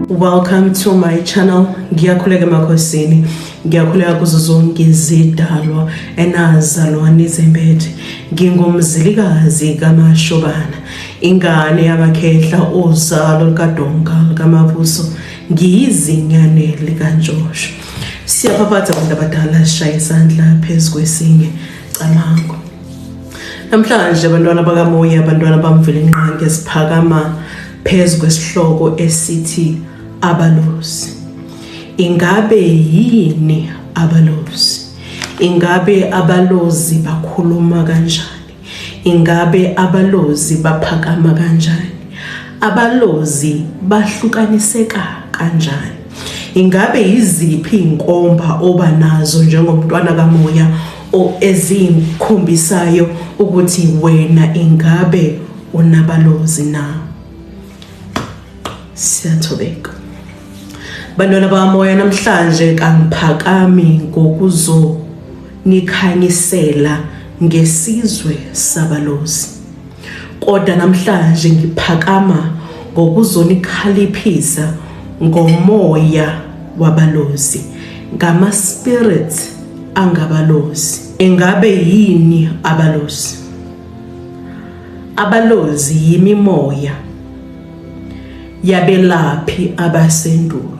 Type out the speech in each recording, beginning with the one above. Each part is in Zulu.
Welcome to my channel. Ngiyakhuleka emakhosini. Ngiyakhuleka kuzo zonke izidalwa enazalwa nizembethe. Ngingumzilikazi kaMashobana, ingane yamakhehla uzalo likaDonga likaMavuso. Ngiyizinyane likaNtshosho. Siyaphaphatha abantu abadala sishaya isandla phezu kwesinye camango. Namhlanje abantwana bakaMoya, abantwana bamVelinqangi, siphakama phezu kwesihloko esithi abalozi. Ingabe yini abalozi? Ingabe abalozi bakhuluma kanjani? Ingabe abalozi baphakama kanjani? Abalozi bahlukaniseka kanjani? Ingabe yiziphi inkomba oba nazo njengomntwana kaMoya ezimkhombisayo ukuthi wena ingabe unabalozi na? Siyathobeka. Bantwana bakaMoya, namhlanje kangiphakami ngokuzonikhanyisela ngesizwe sabalozi. Kodwa namhlanje ngiphakama ngokuzonikaliphisa ngomoya wabalozi, ngama-spirit angabalozi. Ingabe yini abalozi? Abalozi yimimoya yabelaphi abasendulo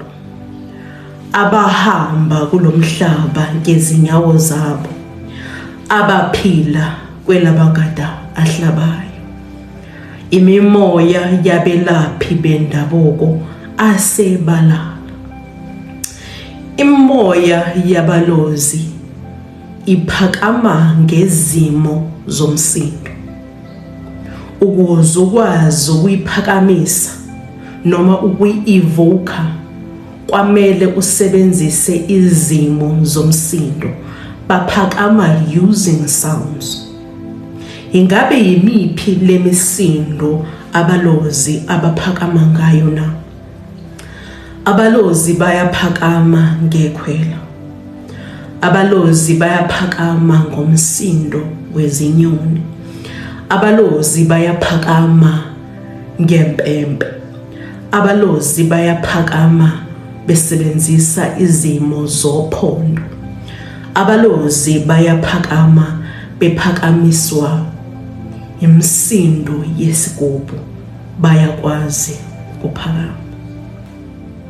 abahamba kulomhlaba ngezinyawo zabo, abaphila kwelabakade ahlabayo. Imimoya yabelaphi bendabuko asebalala. Imoya yabalozi iphakama ngezimo zomsindo. Ukuze ukwazi ukuyiphakamisa noma ukuyi-evoke, kwamele usebenzise izimo zomsindo. Baphakama using sounds. Ingabe yimiphi lemisindo abalozi abaphakama ngayo na? Abalozi bayaphakama ngekhwela. Abalozi bayaphakama ngomsindo wezinyoni. Abalozi bayaphakama ngempempe. Abalozi bayaphakama besebenzisa izimo zophondo. Abalozi bayaphakama bephakamiswa imisindo yesigubhu. Bayakwazi ukuphakama.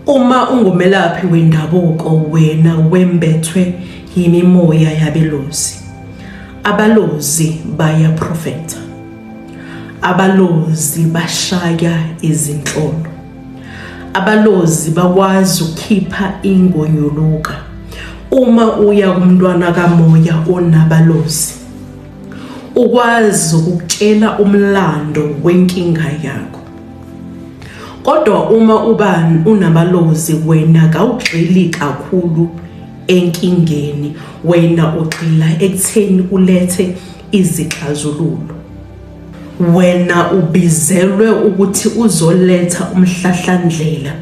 Uma ungumelaphi wendabuko wena wembethwe yimimoya yabelozi, abalozi bayaprofetha. Abalozi bashaya izinhlolo. Abalozi bakwazi ukukhipha ingonyuluka. Uma uya kumntwana kaMoya onabalozi, ukwazi ukutshela umlando wenkinga yakho. Kodwa uma unabalozi, wena kawugxili kakhulu enkingeni, wena ugxila ekutheni ulethe izixazululo. Wena ubizelwe ukuthi uzoletha umhlahlandlela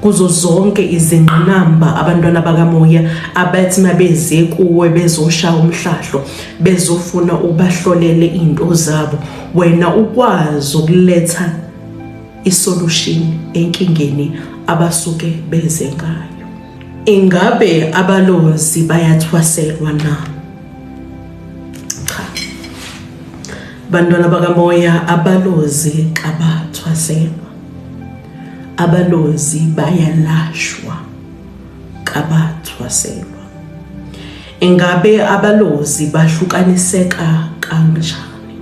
kuzo zonke izingqinamba abantwana bakaMoya abathi mabeze kuwe bezoshaya umhlahlo, bezofuna ubahlolele into zabo. Wena ukwazi ukuletha isolution enkingeni abasuke beze ngayo. Ingabe abalozi bayathwaselwa na? Cha. Bantwana bakaMoya, abalozi kabathwaselwa. Abalozi bayalashwa kabathwaselwa. Ingabe abalozi bahlukaniseka kanjani?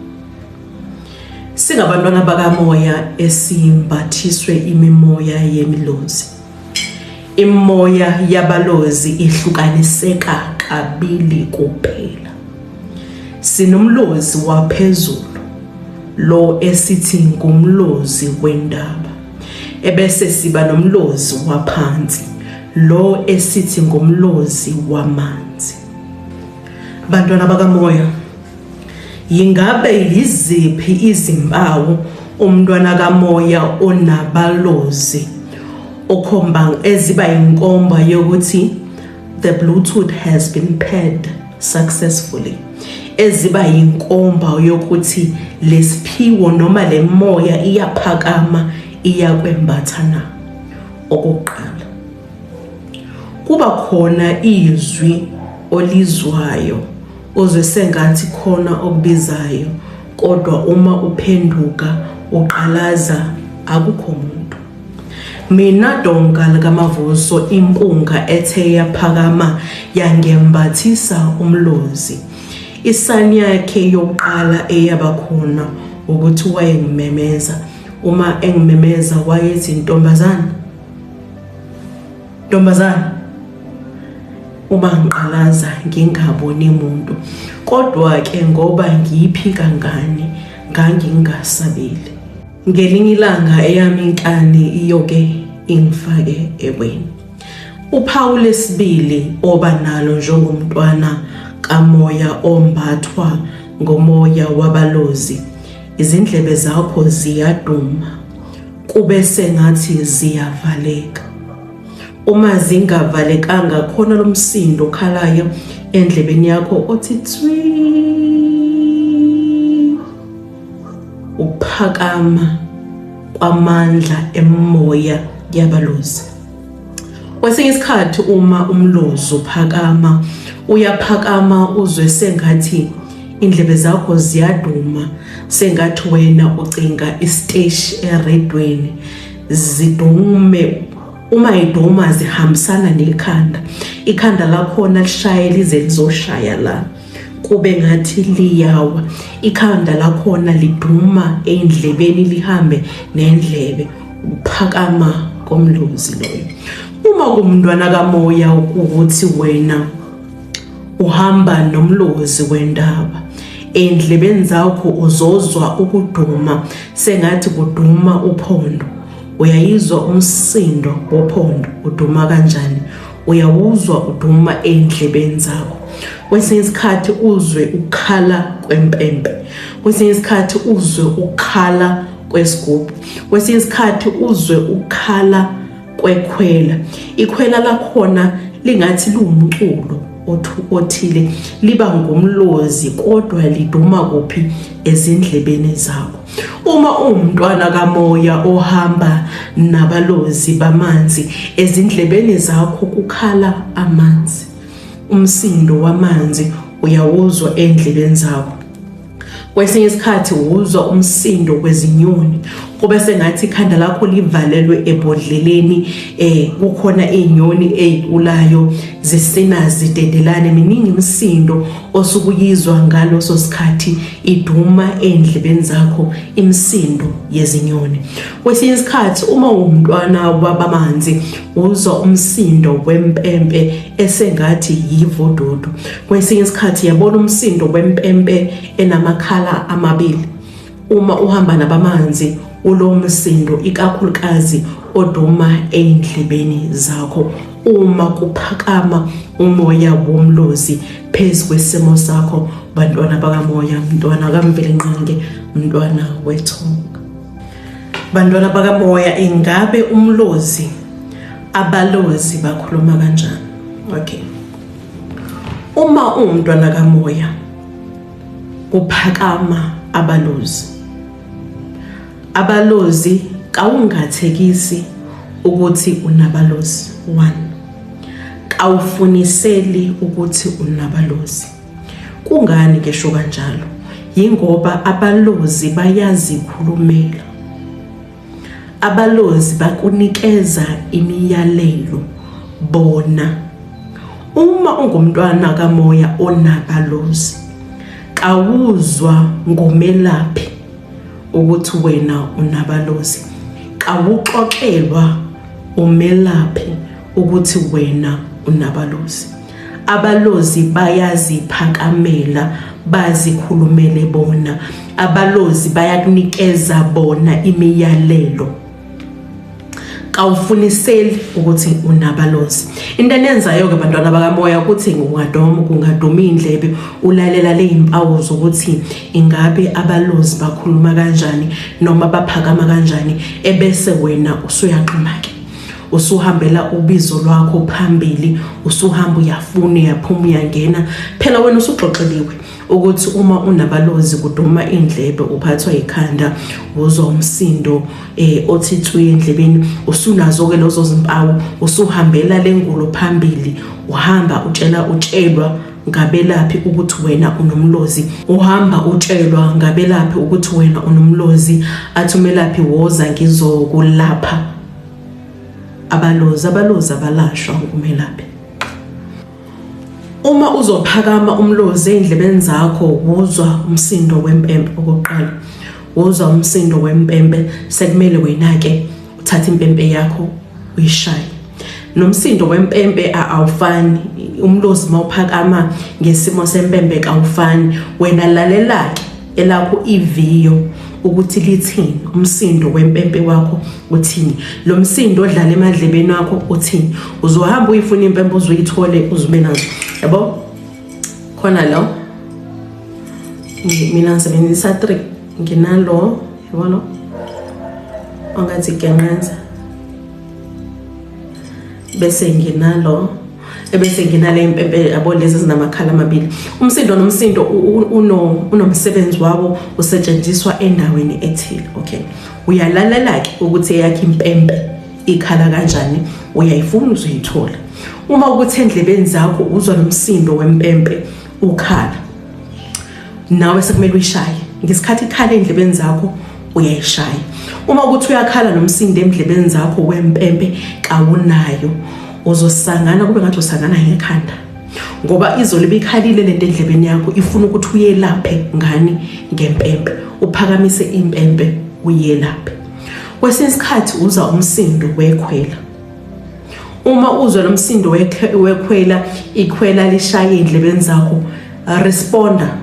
Singabantwana bakaMoya esimbathiswe imimoya yemilozi. Imoya yabalozi ihlukaniseka kabili kuphela. Sinomlozi waphezulu, lo esithi ngumlozi wendaba. Ebese siba nomlozi waphansi, lo esithi ngumlozi wamanzi. Bantwana bakaMoya, ingabe yiziphi izimpawu umntwana kaMoya onabalozi okhomba eziba inkomba yokuthi the Bluetooth has been paired successfully? Eziba inkomba yokuthi lesiphiwo noma le moya iyaphakama iyakwembathana. okokuqala. Kuba khona izwi olizwayo uzwe sengathi khona okubizayo, kodwa uma uphenduka uqalaza akukho muntu. Mina Donga likaMavuso, impunga ethe yaphakama yangembathisa umlozi. Isani yakhe yokuqala eyaba khona ukuthi wayengimemeza. Uma engimemeza wayethi, ntombazana, ntombazana. Uma ngiqalaza ngingaboni umuntu, kodwa ke ngoba ngiphi kangani ngangingasabeli. Ngelinye ilanga eyami inkani iyoke ingifake ekweni. Uphawu lesibili oba nalo njengomntwana kamoya ombathwa ngomoya wabalozi, izindlebe zakho ziyaduma kube sengathi ziyavaleka. Uma zingavalekanga khona lo msindo okhalayo endlebeni yakho othi tswi. Uphakama kwamandla emoya yabalozi. Kwesinye isikhathi uma umlozi uphakama, uyaphakama uzwe sengathi indlebe zakho ziyaduma, sengathi wena ucinga isiteshi eredweni zidume. Uma iduma zihambisana nekhanda, ikhanda lakhona lishaye lize lizoshaya la, kube ngathi liyawa. Ikhanda lakhona liduma endlebeni lihambe nendlebe. Uphakama komlozi loyo. Uma kumntwana kamoya ukuthi wena uhamba nomlozi wendaba, endlebeni zakho uzozwa ukuduma sengathi kuduma uphondo. Uyayizwa umsindo wophondo uduma kanjani, uyawuzwa uduma endlebeni zakho. Kwesinye isikhathi uzwe ukhala kwempempe, kwesinye isikhathi uzwe ukhala kwesigubhu, kwesinye isikhathi uzwe ukhala kwekhwela. Ikhwela lakhona lingathi liwumculo othile, liba ngumlozi kodwa liduma kuphi? Ezindlebeni zakho. Uma umntwana kamoya ohamba nabalozi bamanzi, ezindlebeni zakho kukhala amanzi. Umsindo wamanzi uyawuzwa endlebeni zakho. Kwesinye isikhathi uzwa umsindo kwezinyoni, kube sengathi ikhanda lakho livalelwe ebhodleleni, kukhona inyoni ezikulayo zisina zidendelane. Miningi imisindo osukuyizwa ngaloso sikhathi iduma endlebeni zakho, imisindo yezinyoni. Kwesinye isikhathi uma umntwana wabamanzi uzwa umsindo wempempe esengathi yivododo. Kwesinye isikhathi yabona umsindo wempempe enamakhala amabili. Uma uhamba nabamanzi ulo msindo ikakhulukazi oduma endlebeni zakho. Uma kuphakama umoya womlozi phezu kwesimo sakho, bantwana bakamoya, mntwana kaMvelinqangi, mntwana wethunga. Bantwana bakamoya, ingabe umlozi, abalozi bakhuluma kanjani? Okay. Uma umntwana kamoya kuphakama abalozi, abalozi kawungathekisi ukuthi unabalozi. 1, kawufuniseli ukuthi unabalozi. Kungani ngisho kanjalo? Yingoba abalozi bayazikhulumela. Abalozi bakunikeza imiyalelo bona. Uma ungumntwana kamoya onabalozi, kawuzwa ngomelaphi ukuthi wena unabalozi. Kawuxoxelwa umelaphi ukuthi wena unabalozi. Abalozi bayaziphakamela, bazikhulumele bona. Abalozi bayakunikeza bona imiyalelo. Kawufuniseli ukuthi unabalozi. Into enenzayo ke bantwana bakamoya ukuthi kungaduma indlebe ulalela le impawu zokuthi ingabe abalozi bakhuluma kanjani noma baphakama kanjani, ebese wena usuyaqhuma ke. usuhambela ubizo lwakho phambili, usuhamba uyafuna uyaphuma uyangena. Phela wena usuxoxeliwe ukuthi uma unabalozi kuduma indlebe, uphathwa ikhanda, uzwa umsindo othi tsuye endlebeni, usunazo ke lozo zimpawu, usuhambela lengulo phambili, uhamba utshelwa ngabelaphi ukuthi wena unomlozi, uhamba utshelwa ngabelaphi ukuthi wena unomlozi, athi umelaphi woza ngizokulapha. Abalozi abalashwa ngumelaphi. Uma uzophakama umlozi endlebeni zakho, uzwa umsindo wempempe. Okokuqala uzwa umsindo wempempe, sekumele wena ke uthathe impempe yakho uyishaye. Nomsindo wempempe awufani, umlozi mawuphakama ngesimo sempempe awufani. Wena lalela ke elakho iviyo ukuthi lithini, umsindo wempempe wakho uthini, lo msindo odlala emadlebeni wakho uthini. Uzohamba uyifuna impempe uzuyithole uzube nazo, yabo. Khona lo mina ngisebenzisa 3, nginalo, yabona ongathi kenqanza, bese nginalo, ebese nginale impempe yabo lezi zinamakhala amabili. Umsindo nomsindo unomsebenzi wabo, usetshenziswa endaweni ethile. Okay, uyalalela ke ukuthi eyakhe impempe ikhala kanjani, uyayifuna uzuyithola. Uma ukuthi endlebeni zakho uzwa nomsindo wempempe ukhala, nawe sekumele uyishaye. Ngesikhathi ikhala endlebeni zakho uyayishaya. Uma ukuthi uyakhala nomsindo endlebeni zakho wempempe kawunayo, uzosangana kube ngathi usangana ngekhanda, ngoba izolo bikhalile lento endlebeni yakho, ifuna ukuthi uyelaphe ngani ngempempe, uphakamise impempe uyelaphe. Kwesinye isikhathi uzwa umsindo wekhwela. Uma uzwa nomsindo wekhwela, ikhwela lishaye endlebeni zakho, responda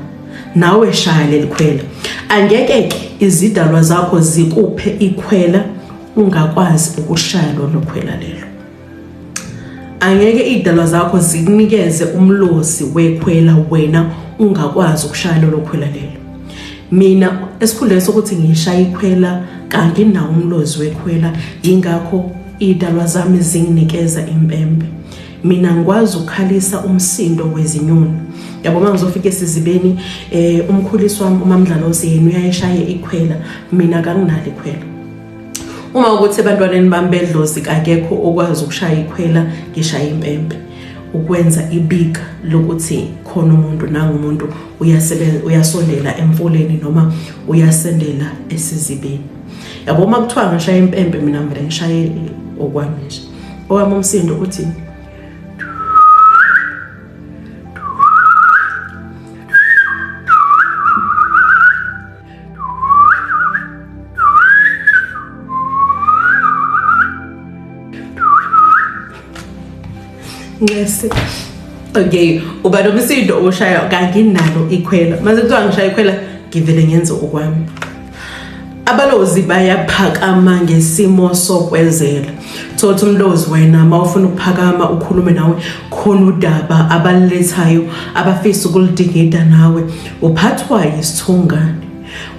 nawe shaya lelikhwela. Angeke ke izidalwa zakho zikuphe ikhwela ungakwazi ukushaya lo khwela lelo. Angeke idalwa zakho zikunikeze umlozi wekhwela wena ungakwazi ukushaya lo khwela lelo. Mina esikhundleni sokuthi ngishaya ikhwela kanti nawo umlozi wekhwela, ingakho idalwa zami zinginikeza impempe. Mina ngikwazi ukukhalisa umsindo wezinyoni. Yabo mangizofika esizibeni umkhulisi wami uMamdlalozi yena uyayishaya ikhwela, mina kanginalo ikhwela. Uma ukuthi ebantwaneni bami bedlozi akekho okwazi ukushaya ikhwela, ngishaya impempe, ukwenza ibika lokuthi khona umuntu nangumuntu uyasondela emfuleni noma uyasendela esizibeni. Yabo uma kuthiwa ngishaya impempe, mina vele ngishaye okwami nje. Owami umsindo uthi yes. Okay, uba nomsindo oshaya kanginalo ikhwela. Mase kuthiwa ngishaya ikhwela, ngivele ngenze okwami. Abalozi bayaphakama ngesimo sokwezela. Thothi umlozi wena mawufuna ukuphakama ukhulume nawe khona udaba abalethayo abafisa ukulidingida nawe, uphathwa isithongane.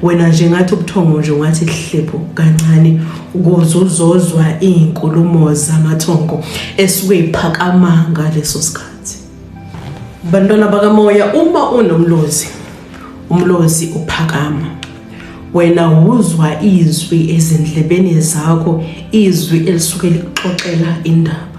Wena nje ngathi ubuthongo nje ungathi hlepho kancane ukuzozozwa izinkulumo zamathongo esuke iphakama ngaleso sikhathi. Bantwana bakamoya, uma unomlozi, umlozi uphakama, wena uzwa izwi ezindlebeni zakho, izwi elisuke likuxoxela indaba,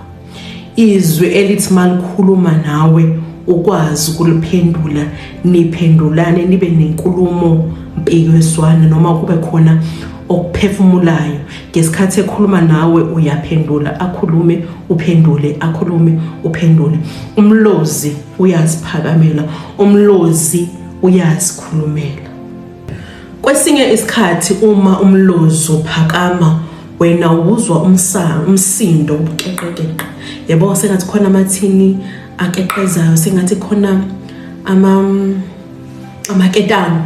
izwi elithi malikhuluma nawe ukwazi ukuliphendula, niphendulane nibe nenkulumo mpikiswana noma kube khona okuphefumulayo. Ngesikhathi ekhuluma nawe uyaphendula, akhulume uphendule, akhulume uphendule. Umlozi uyaziphakamela, umlozi uyazikhulumela. Kwesinye isikhathi uma umlozi uphakama, wena uzwa umsindo ubuqeqeqeqe. Yebo sengathi khona amathini akeqezayo, sengathi khona amaketano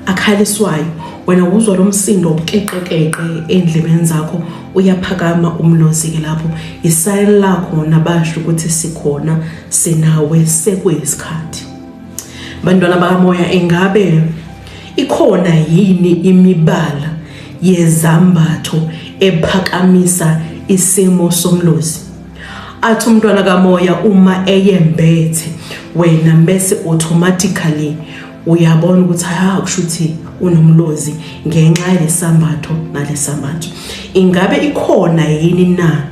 akhaliswayo. Wena uzwa lo msindo obuqeqeqeqe endlebeni zakho, uyaphakama umlozi ke lapho. Isayini lakho nabasho ukuthi sikhona, sinawe, sekuyisikhathi. Bantwana bakamoya, engabe ikhona yini imibala yezambatho ephakamisa isimo somlozi. Athi umntwana kamoya uma eyembethe wena bese automatically uyabona ukuthi kushuthi unomlozi ngenxa yalesambatho nalesambatho. Ingabe ikhona yini na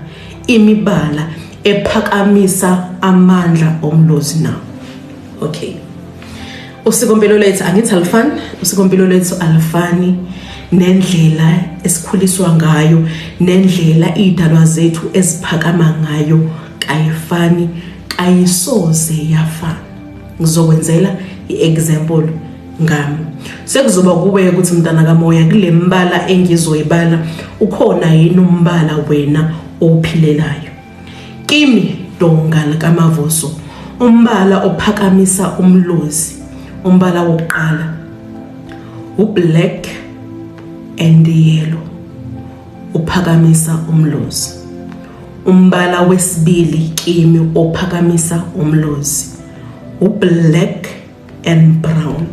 imibala ephakamisa amandla omlozi na? Okay. Usikompilo lethu angithi alifani, usikompilo lethu alifani nendlela esikhuliswa ngayo, nendlela idalwa zethu eziphakama ngayo kayifani, kayisoze yafana. Ngizokwenzela iexample ngami. Sekuzoba kube ukuthi mntana kamoya kule mbala engizoyibala ukhona yini umbala wena ophilelayo. Kimi donga likaMavuso umbala ophakamisa umlozi, umbala wokuqala ublack and yellow uphakamisa umlozi. Umbala wesibili kimi ophakamisa umlozi ublack and brown.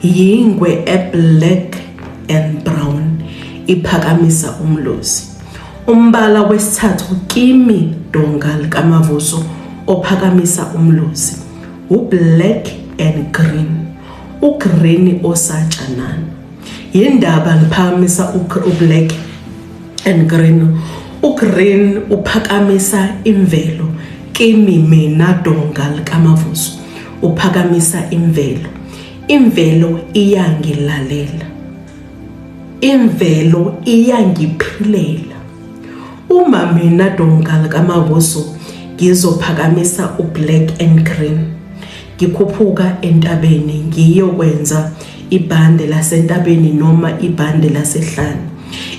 Yingwe eblack and brown iphakamisa umlozi. Umbala wesithathu kimi donga likaMavuso ophakamisa umlozi ublack and green. Ugreen osatshanana. Yindaba ngiphakamisa ublack and green. Ugreen uphakamisa imvelo. Kimi mina donga likaMavuso uphakamisa imvelo. Imvelo iyangilalela. Imvelo iyangiphilela. Uma mina donga likaMavuso ngizophakamisa ublack and green, ngikhuphuka entabeni ngiyokwenza ibhande lasentabeni noma ibhande lasehlane.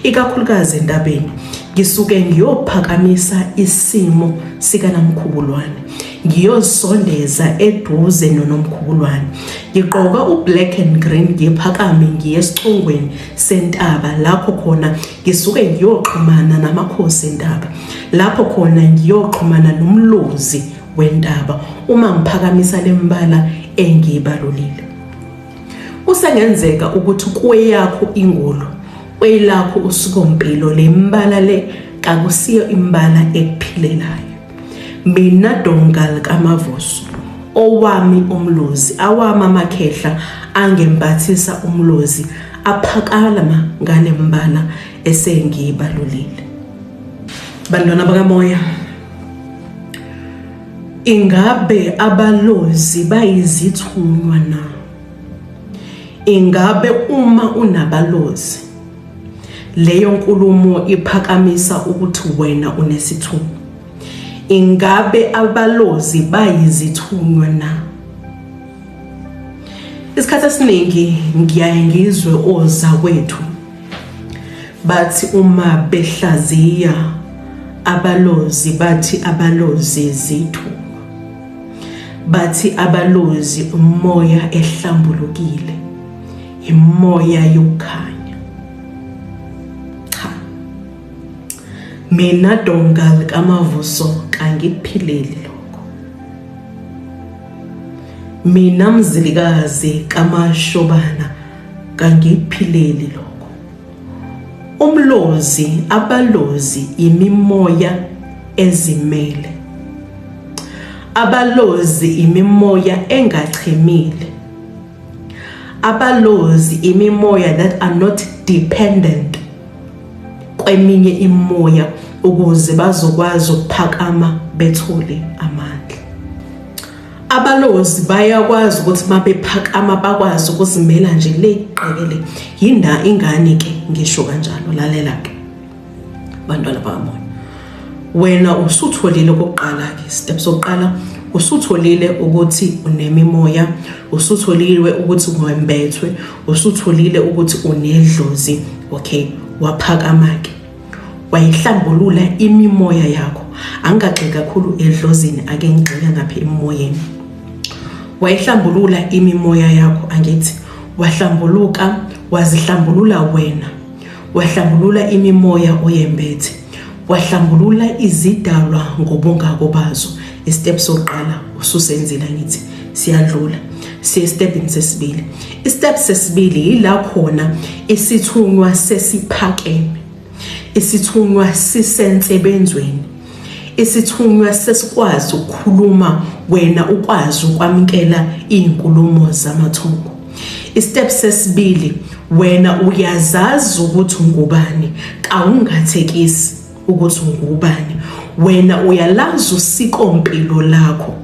Ikakhulukazi entabeni ngisuke ngiyophakamisa isimo sikaNamkhubulwane, ngiyosondeza eduze noNomkhubulwane. Ngiqoka ublack and green ngiphakame ngiye esichongweni sentaba, lapho khona ngisuke ngiyoxhumana namakhosi entaba, lapho khona ngiyoxhumana nomlozi wentaba uma ngiphakamisa lembala engibalulile. Usengenzeka ukuthi kweyakho ingolo, kwelakho usikompilo lembala le kakusiyo imbala ekuphilelayo. Mina donga likaMavuso owami umlozi, awami amakhehla angembathisa umlozi aphakama ngale mbala esengibalulile. Bantwana bakamoya, ingabe abalozi bayizithunywa na? Ingabe uma unabalozi leyo nkulumo iphakamisa ukuthi wena unesithunywa? Ingabe abalozi bayizithunywa na? Isikhathi esiningi ngiyaye ngizwe ozakwethu bathi uma behlaziya abalozi, bathi abalozi zithunywa, bathi abalozi umoya ehlambulukile, imoya yokukhanya. Mina donga likaMavuso kangiphileli lokho. Mina mzilikazi kaMashobana kangiphileli lokho. Umlozi, abalozi imimoya ezimele. Abalozi imimoya engachemile. Abalozi imimoya that are not dependent kweminye imoya ukuze bazokwazi ukuphakama bethole amandla. Abalozi bayakwazi ukuthi mabephakama bakwazi ukuzimela nje leqekele. Yinda ingane ke ngisho kanjalo, lalela ke bantwana bakamoya. Wena usutholile okokuqala ke, step sokuqala usutholile ukuthi unemimoya, usutholile ukuthi ungembethwe, usutholile ukuthi unedlozi. Okay, waphakama ke, wayihlambulula imimoya yakho. Angagxili kakhulu edlozini, ake ngigxile ngapha emoyeni. Wayihlambulula imimoya yakho, angithi wahlambuluka, wazihlambulula wena, wahlambulula imimoya oyembethe, wahlambulula izidalwa ngobungako bazo. Istep sokuqala ususenzile, ngithi siyadlula siye stepini sesibili. Istep sesibili ila khona isithunywa sesiphakeme. isithunywa sisensebenzweni, isithunywa sesikwazi ukukhuluma wena ukwazi ukwamkela izinkulumo zamathungo. Istep sesibili, wena uyazazi ukuthi ungubani, awungathekisi ukuthi ungubani. Wena uyalazi usikompilo lakho,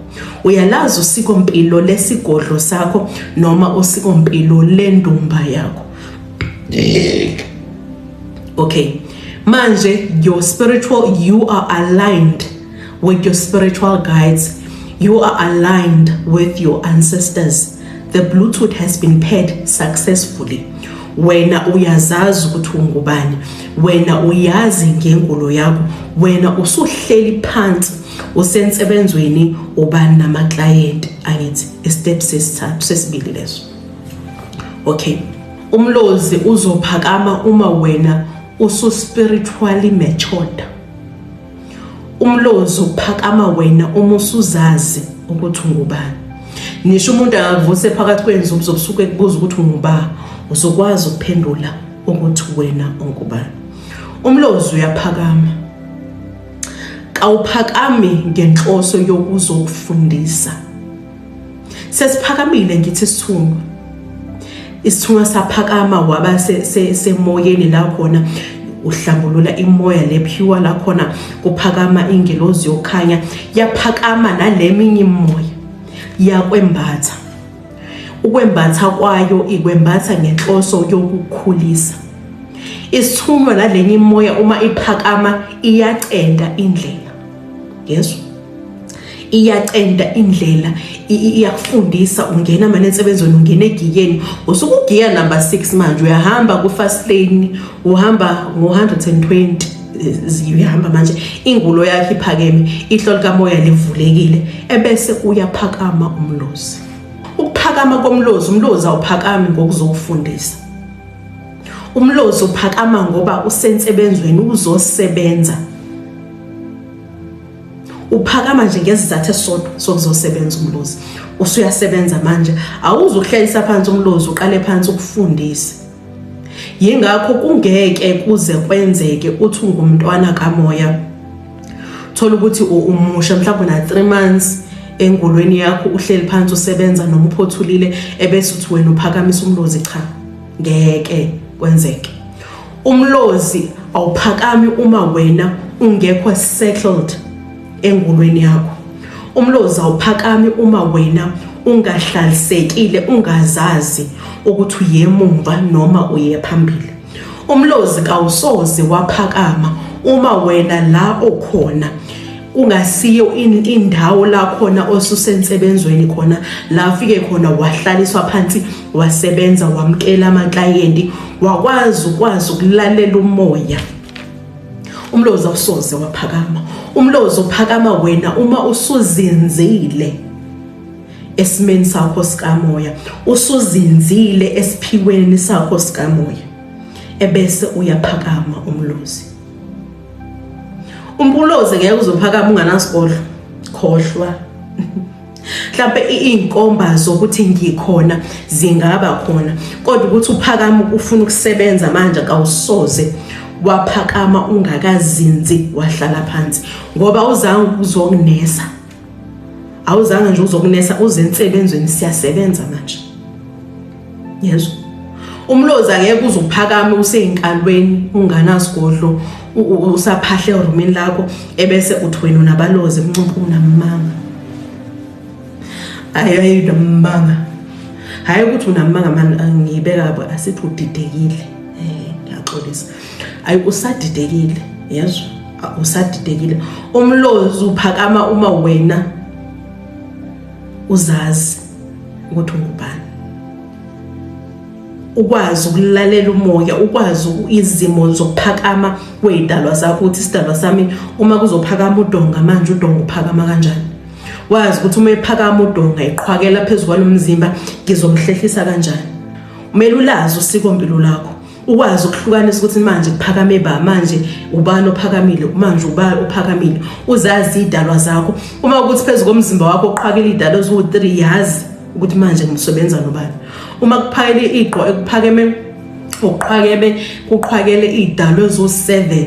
uyalazi usikompilo lesigodlo sakho noma usikompilo lendumba yakho. Okay, manje you are aligned with your spiritual guides, you are aligned with your ancestors. The Bluetooth has been paired successfully. Wena uyazazi ukuthi ungubani, wena uyazi ngengulo yakho, wena usuhleli phansi usensebenzweni ubani nama client. Angithi step sesibili leso. Okay, umlozi uzophakama uma wena usu spiritually matured. Umlozi uphakama wena uma usuzazi ukuthi ungubani. Nisho umuntu angavuse phakathi kwenzu uzobusuke ekubuza ukuthi ungubani, uzokwazi ukuphendula ukuthi wena ungubani. Umlozi uyaphakama, awuphakami ngenhloso yokuzokufundisa. Sesiphakamile ngithi isithunywa saphakama waba semoyeni la khona uhlambulula imoya le pure la khona kuphakama ingelozi yokhanya, yaphakama naleminye imoya yakwembatha. Ukwembatha kwayo ikwembatha ngenhloso yokukhulisa. Isithunywa nalenye imoya uma iphakama iyacenda indlela. Yesu, iyacenda indlela, iyakufundisa. Ungena manje ensebenzweni, ungena egiyeni, usukugiya number 6 manje uyahamba ku fast lane, uhamba ngo120, uyahamba manje ingulo yakhe iphakeme, ihlolo kamoya livulekile, ebese uyaphakama umlozi. Ukuphakama komlozi, umlozi awuphakami ngokuzokufundisa. Umlozi uphakama ngoba usensebenzweni, uzosebenza. Uphakama nje ngesizathu esodwa sokuzosebenza umlozi. Usuyasebenza manje, awuzuhlelisa phansi umlozi uqale phansi ukufundisa. Yingakho kungeke kuze kwenzeke uthi ungumntwana kamoya, thola ukuthi umusha mhlawumbe na 3 months engolweni yakho uhleli phansi usebenza noma uphothulile, ebese uthi wena uphakamisa umlozi. Cha, ngeke kwenzeke. Umlozi awuphakami uma wena ungekho settled engolweni yakho. Umlozi awuphakami uma wena ungahlalisekile, ungazazi ukuthi uyemumva noma uye phambili. Umlozi kawusoze waphakama uma wena la okhona ungasiyo indawo la khona osusensebenzweni khona, la ufike khona wahlaliswa phansi, wasebenza, wamkela ama client, ukwazi ukulalela umoya. Umlozi awusoze waphakama. Umlozi uphakama wena uma usuzinzile esimeni sakho sikamoya, usuzinzile esiphiweni sakho sikamoya, ebese uyaphakama umlozi. Umlozi ngeke uzophakama unganasikolo, khohlwa. Mhlawumbe inkomba zokuthi ngikhona zingaba khona, kodwa ukuthi uphakama ufuna ukusebenza manje kawusoze waphakama ungakazinzi wahlala phansi, ngoba uzange uzokunesa. Awuzange nje uzokunesa, uzensebenzweni, siyasebenza manje. Yesu, umlozi angeke uzophakama useyinkalweni unganasikolo, usaphahle erumini lakho, ebese uthi wena unabalozi mncuphu unamanga. Hayi unamanga, hayi ukuthi unamanga manje ngibeka asithi udidekile. Ngiyaxolisa, ayi usadidekile. Yesu, usadidekile. Umlozi uphakama uma wena uzazi ukuthi ungubani, ukwazi ukulalela umoya, ukwazi izimo zokuphakama kwezidalwa zakho, ukuthi isidalwa sami uma kuzophakama udonga manje udonga uphakama kanjani. Wazi ukuthi uma ephakama udonga iqhwakela phezulu kwalomzimba ngizomhlehlisa kanjani. Umele ulazi usikompilo lakho, ukwazi ukuhlukanisa ukuthi manje kuphakame ba, manje ubani ophakamile, manje ubani ophakamile. Uzazi idalwa zakho, uma ukuthi phezulu komzimba wakho uqhwakela idalwa eziwu3, yazi ukuthi manje ngisebenza nobani. Uma kuphakele iqhwa ekuphakeme kuqhakele idalo ezo7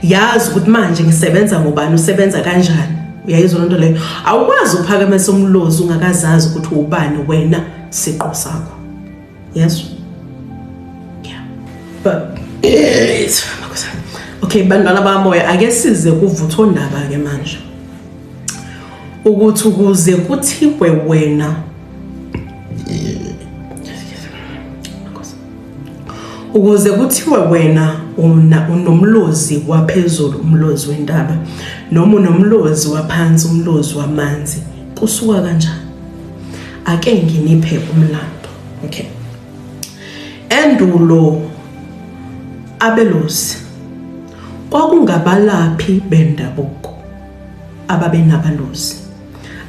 yazi ukuthi manje ngisebenza ngobani usebenza kanjani uyayizwa lonto leyo awukwazi uphakamisa umlozi ungakazazi ukuthi ubani wena siqo sakho yes yeah but okay bantwana bamoya ake size kuvutha ondaba ke manje ukuthi ukuze kuthiwe wena ukuze kuthiwe wena unomlozi waphezulu umlozi wendaba noma unomlozi waphansi umlozi wamanzi kusuka kanjani ake nginiphe umlando okay endulo abelozi kwakungabalaphi bendabuko ababenabalozi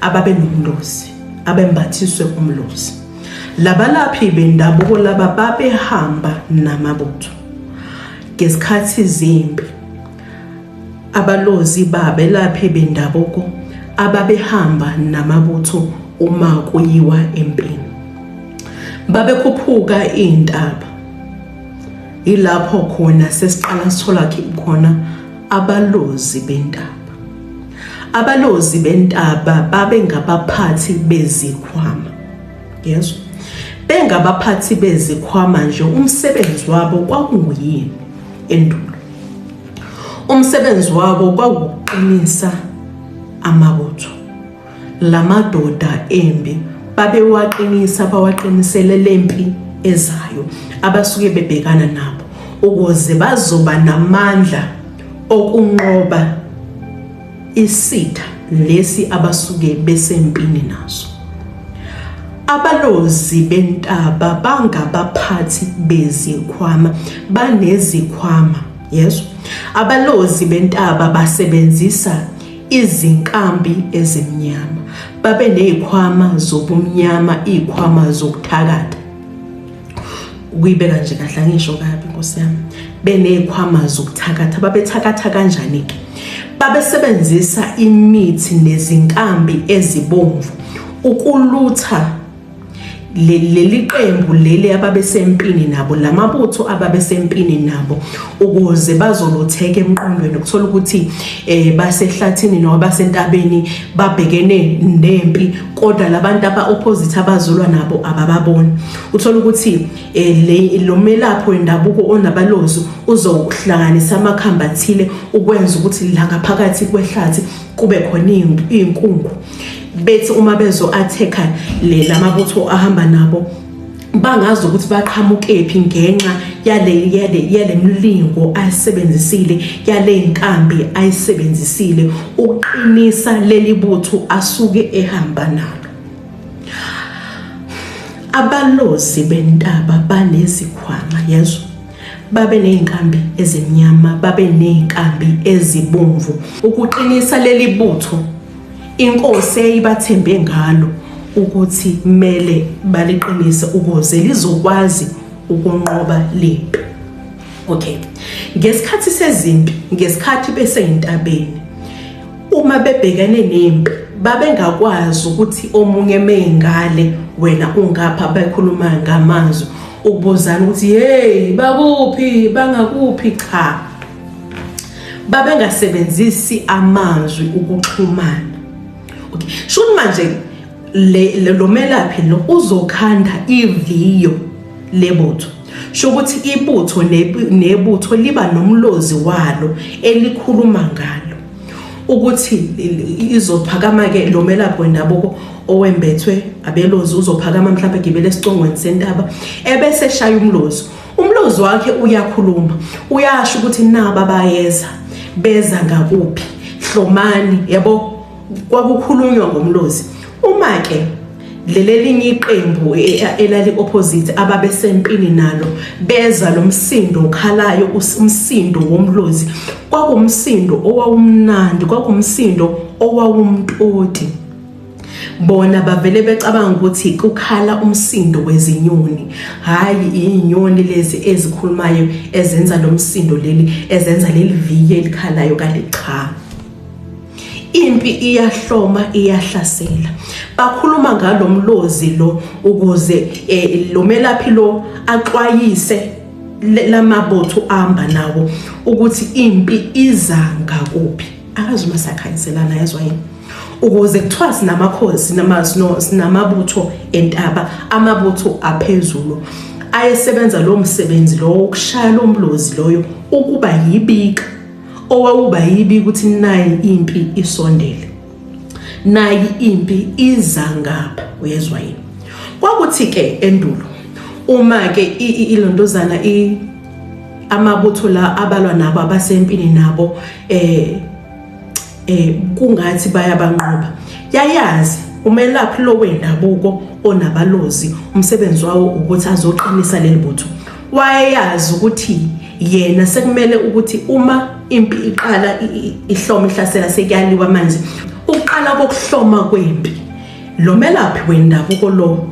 ababenomlozi abembathiswe umlozi labalaphi bendabuko laba babehamba namabutho ngesikhathi izimpi abalozi babelaphi bendabuko ababehamba namabutho uma kuyiwa empini babekhuphuka intaba ilapho khona sesiqala sithola khona abalozi bentaba babengabaphathi bezikhwama yes bengabaphathi bezikhwama nje umsebenzi wabo kwakunguyini endulo umsebenzi wabo kwakuqinisa amabutho lamadoda embi babewaqinisa bawaqinisele lempi ezayo abasuke bebhekana nabo ukuze bazoba namandla okunqoba isitha lesi abasuke besempini naso abalozi bentaba bangabaphathi bezikhwama banezikhwama yes abalozi bentaba basebenzisa izinkambi ezimnyama babe nezikhwama zobumnyama izikhwama zokuthakatha ukuyibeka nje kahle ngisho kabi Nkosi yami benezikhwama zokuthakatha babethakatha kanjani ke babesebenzisa imithi nezinkambi ezibomvu ukulutha leli qembu leli ababesempini nabo lamabutho ababesempini nabo ukuze bazolutheka emqondweni ukuthola ukuthi basehlathini noma basentabeni babhekene nempi kodwa labantu aba-opposite abazolwa nabo abababoni uthola ukuthi lo melapho wendabuko onabalozi uzohlanganisa amakhamba athile ukwenza ukuthi la ngaphakathi kwehlathi kube khona iy'nkungu bethi uma bezo attacker lamabutho ahamba nabo bangazi ukuthi baqhamukephi ngenxa yale mlingo ayisebenzisile yale inkambi ayisebenzisile uqinisa leli butho asuke ehamba nalo abalozi bentaba banezikhwama yezo babe nezinkambi ezimnyama babe nezinkambi ezibomvu ukuqinisa leli butho inkosi eyibathembe ngalo ukuthi kumele baliqinise ukuze lizokwazi ukunqoba lempi okay ngesikhathi sezimpi ngesikhathi beseyintabeni uma bebhekane nempi babengakwazi ukuthi omunye mengale wena ungapha bayikhuluma ngamazwi ukubuzana ukuthi hey bakuphi bangakuphi cha babengasebenzisi amazwi ukuxhumana okay shuni manje lo melaphi lo uzokhanda iviyo lebutho shokuthi ibutho nebutho liba nomlozi walo elikhuluma ngalo ukuthi izophakama ke lo melaphi wendabuko owembethwe abelozi uzophakama mhlawumbe gibele esicongweni sentaba ebese shaya umlozi wakhe uyakhuluma uyasho ukuthi naba bayeza beza ngakuphi hlomani yabo kwakukhulunywa ngomlozi uma ke lelinye iqembu elali opposite ababesempini nalo beza lomsindo okhalayo umsindo womlozi kwakumsindo owawumnandi kwakumsindo owawumtoti bona bavele becabanga ukuthi kukhala umsindo wezinyoni hayi inyoni lezi ezikhulumayo ezenza lomsindo leli ezenza leli viye elikhalayo kalicha impi iyahloma iyahlasela bakhuluma ngalomlozi lo ukuze lo melaphi lo axwayise lamabutho amba nawo ukuthi impi iza ngakuphi. Akazuma sakhayiselana yazwa yini ukuze kuthiwa sinamakhosi namabutho entaba, amabutho aphezulu ayesebenza lo msebenzi lo ukushaya lo mlozi loyo ukuba yibika owawuba yibika ukuthi nayi impi isondele, nayi impi iza ngapha. Uyezwa yini? Kwakuthi ke endulo uma ke ilondozana amabutho la abalwa nabo abasempini nabo kungathi bayabanqoba, yayazi umelaphi lo wendabuko onabalozi umsebenzi wawo ukuthi azoqinisa leli butho. Wayeyazi ukuthi yena sekumele ukuthi uma impi iqala ihloma ihlasela sekuyaliwa manje uqala kokuhloma kwempi, lo melaphi wendabuko lo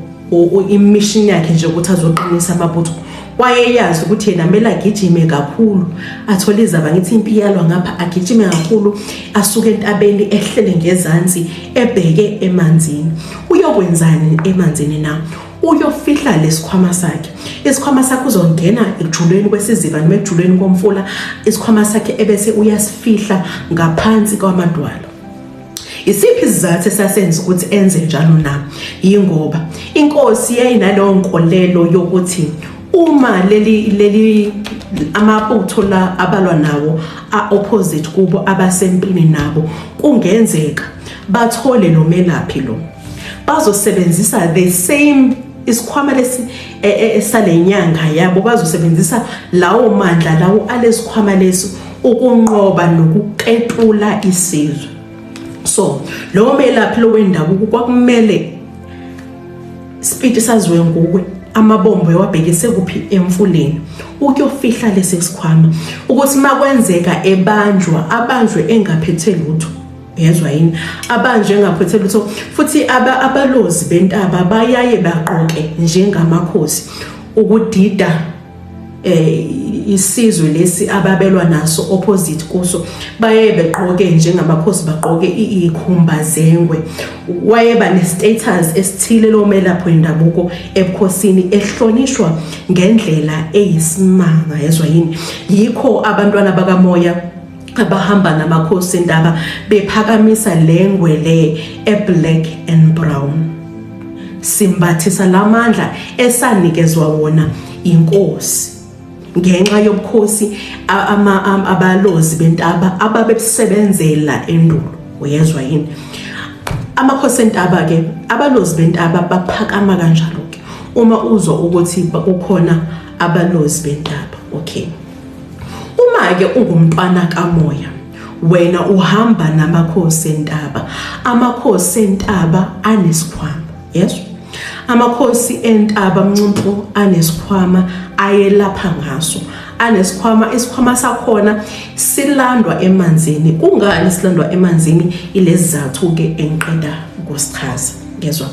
imission yakhe nje ukuthi azoqinisa amabutho. Wayeyazi ukuthi yena kumele agijime kakhulu, athole izaba ngithi impi yalwa ngapha, agijime kakhulu, asuke entabeni ehlele ngezansi ebheke emanzini. Uyokwenzani emanzini na? Uyofihla lesikhwama sakhe. Isikhwama sakhe uzongena ejuleni kwesiziba noma ejuleni komfula, isikhwama sakhe ebese uyasifihla ngaphansi kwamadwala. Isiphi isizathu esasenza ukuthi enze njalo na? Yingoba inkosi yayinaleyo nkolelo yokuthi uma leli amabutho la abalwa nawo opposite kubo abasempini nabo kungenzeka bathole lo melaphi lo, bazosebenzisa the same isikhwama lesi esalenyanga yabo, bazosebenzisa lawo mandla lawo alesikhwama lesi ukunqoba nokuqetula isizwe. So lo melaphi lo wendabuko kwakumele speech saziwe nguwe, amabombo ewabhekise kuphi emfuleni, ukuyofihla lesi sikhwama ukuthi makwenzeka abanjwe engaphethe lutho. Uyezwa yini? Abanjwe engaphethe lutho. Futhi abalozi bentaba bayaye baqoke njengamakhosi ukudida isizwe lesi ababelwa naso opposite kuso, baye beqoke njengamakhosi, baqoke ikhumba zengwe. Wayeba nestatus esithile lo melaphi wendabuko ebukhosini ehlonishwa ngendlela eyisimanga. Yezwa yini? Yikho abantwana bakamoya abahamba namakhosi entaba bephakamisa lengwe le eblack and brown, simbathisa lamandla esanikezwa wona inkosi ngenxa yobukhosi abalozi bentaba ababesebenzela endulo. Uyezwa yini? Amakhosi entaba ke, abalozi bentaba baphakama kanjalo ke uma uzwa ukuthi kukhona abalozi bentaba. Okay, uma ke ungumntwana kamoya, wena uhamba namakhosi entaba. Amakhosi entaba anesikhwama. Yes, amakhosi entaba mncumpu anesikhwama ayelapha ngaso, anesikhwama. Isikhwama sakhona silandwa emanzini. Kungani silandwa emanzini? Ilezizathu ke enqeda ukusichaza. Ngezwa,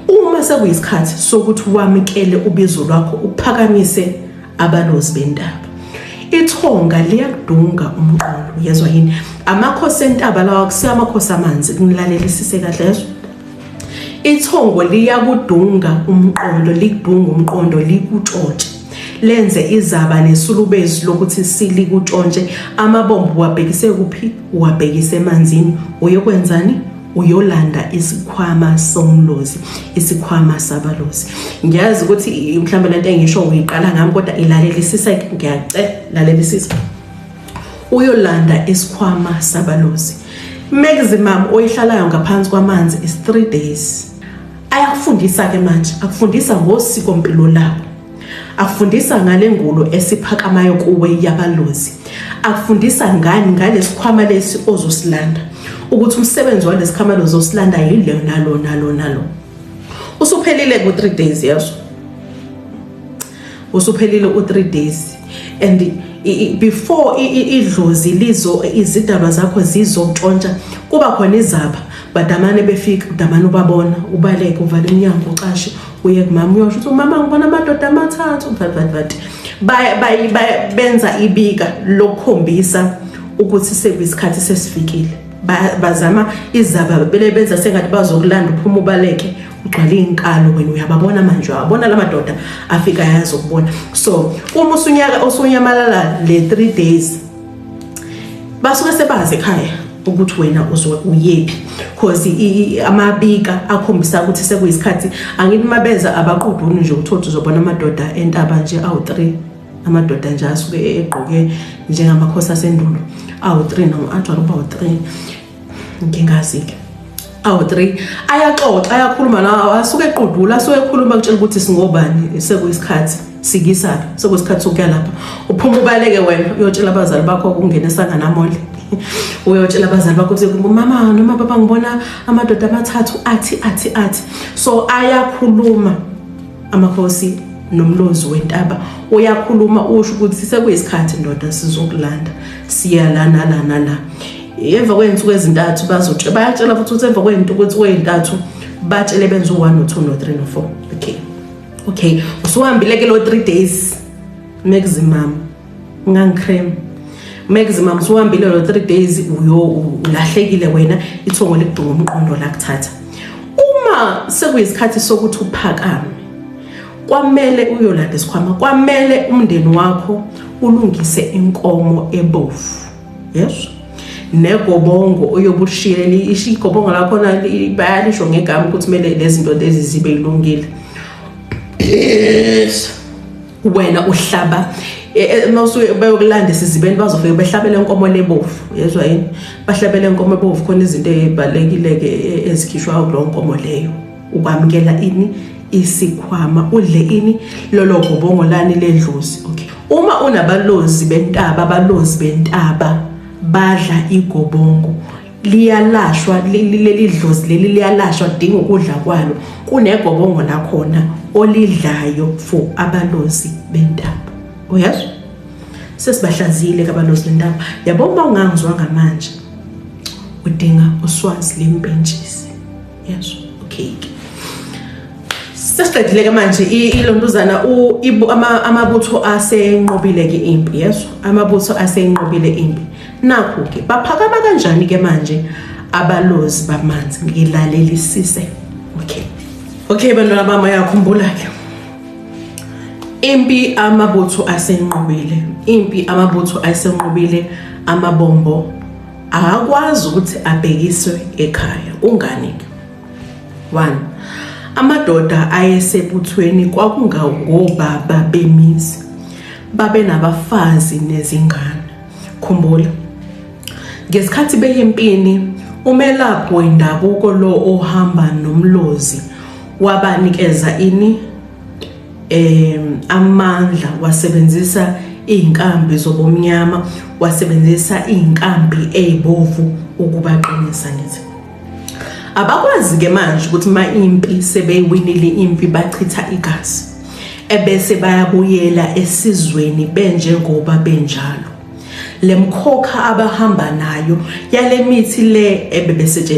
uma sekuyisikhathi sokuthi wamkele ubizo lwakho uphakamise abalozi bentaba, ithonga liyakudunga umqondo. Yezwa yini? Amakhosi entaba lawa kusiya amakhosi amanzi, kunilalelisise kahle yeso. Ithongo liyakudunga umqondo, likudunga umqondo, likutshontshe, lenze izaba nesulubezi lokuthi silikutshontshe. Amabombo wabhekise kuphi? Wabhekise emanzini. Uyokwenzani? Uyolanda isikhwama somlozi, isikhwama sabalozi. Ngiyazi ukuthi mhlawumbe lento engisho uyiqala ngami, kodwa ilalelisisa, ngiyacela lalelisisa. Uyolanda isikhwama sabalozi. Maximum oyihlalayo ngaphansi kwamanzi is 3 days. Ayakufundisa ke manje, akufundisa ngosiko mpilo labo, akufundisa ngale ngulo esiphakamayo kuwe yabalozi, akufundisa ngani ngalesikhwama lesi ozosilanda, ukuthi umsebenzi walesikhwama ozosilanda yile nalo. Usuphelile ku 3 days yazo, usuphelile u3 days. And before idlozi lizo izidalwa zakho zizotshontsha, kuba khona izaba. Badamane befika, udamane ubabona, ubaleke, uvale iminyango, uqashe, uye kumama uyosho ukuthi mama ngibona amadoda amathathu, benza ibika lokukhombisa ukuthi sekuyisikhathi sesifikile. Bazama izaba benza sengathi bazokulanda, uphuma ubaleke, ugcwala inkalo wena uyababona manje uyabona lamadoda afika yazi ukubona. So uma usunyamalala le 3 days basuke sebazi ekhaya ukuthi wena uyephi, because amabika akhombisa ukuthi sekuyisikhathi. Angithi mabeza abaquduni nje uthothi uzobona amadoda entaba nje awu3, amadoda nje asuke egqoke njengamakhosi asendulo awu3 noma actually awu3 ngingazi-ke awu3 ayaxoxa ayakhuluma nawo asuke equdula asuke ekhuluma kutshela ukuthi singobani sekuyisikhathi sikisaphi sekuyisikhathi sokuya lapha. Uphuma ubaleke wena uyotshela abazali bakho ukungena esanganamoli uyotshela abazali bakho ukuthi mama noma baba ngibona amadoda amathathu athi. So ayakhuluma amakhosi nomlozi wentaba uyakhuluma usho ukuthi sekuyisikhathi ndoda sizokulanda siya la. Emva kwensuku ezintathu bayatshela futhi ukuthi emva kwensuku ezintathu batshele benza u1 no2 no3 no4. Okay usuhambile ke lo 3 days maximum ngangikrem maximum usuhambile lo 3 days ulahlekile wena ithongo likudunga umqondo la kuthatha. Uma sekuyisikhathi sokuthi uphakame kwamele uyolanda isikhwama, kwamele umndeni wakho ulungise inkomo ebovu, yes, negobongo uyobushiyele igobongo lakho bayalisho ngegama ukuthi kumele lezi zinto lezi zibe ilungile. Yes, wena uhlaba mawusuke bayokulanda sizibeni bazofika behlabele inkomo lebovu, yezwa yini, bahlabele inkomo ebovu khona izinto ezibalekile ke ezikhishwa kulo nkomo leyo. Ukwamukela ini isikhwama, udle ini lolo gobongo lani ledlozi. Okay, uma unabalozi bentaba, abalozi bentaba badla igobongo liyalashwa, leli dlozi leli liyalashwa dinga ukudla kwalo, kunegobongo la khona olidlayo for abalozi bentaba. Uyazwa, sesibahlazile kabalozi bentaba. Yabo uma ungangizwa ngamanje udinga uswazi lempentshisi, yes. Okay, sesiqedile ke manje ilontuzana amabutho asenqobile ke impi, yes, amabutho asenqobile impi. Nakho ke baphakama kanjani ke manje abalozi bamanzi, ngilalelisise. Okay bantwana bami yakhumbula ke impi amabutho asenqobile, impi amabutho asenqobile, amabombo akakwazi ukuthi abhekiswe ekhaya. Ungani? 1, amadoda ayesebuthweni kwakungobaba bemizi, babe nabafazi nezingane. Khumbula ngesikhathi beyimpini umelaphi wendabuko lo ohamba nomlozi wabanikeza ini amandla, wasebenzisa inkambi zobomnyama, wasebenzisa inkambi ezibovu ukubaqinisa. Ngithi abakwazi ke manje ukuthi impi sebeyiwinile impi bachitha igazi ebese bayabuyela esizweni benjengoba benjalo. Lemkhokha abahamba nayo yale mithi le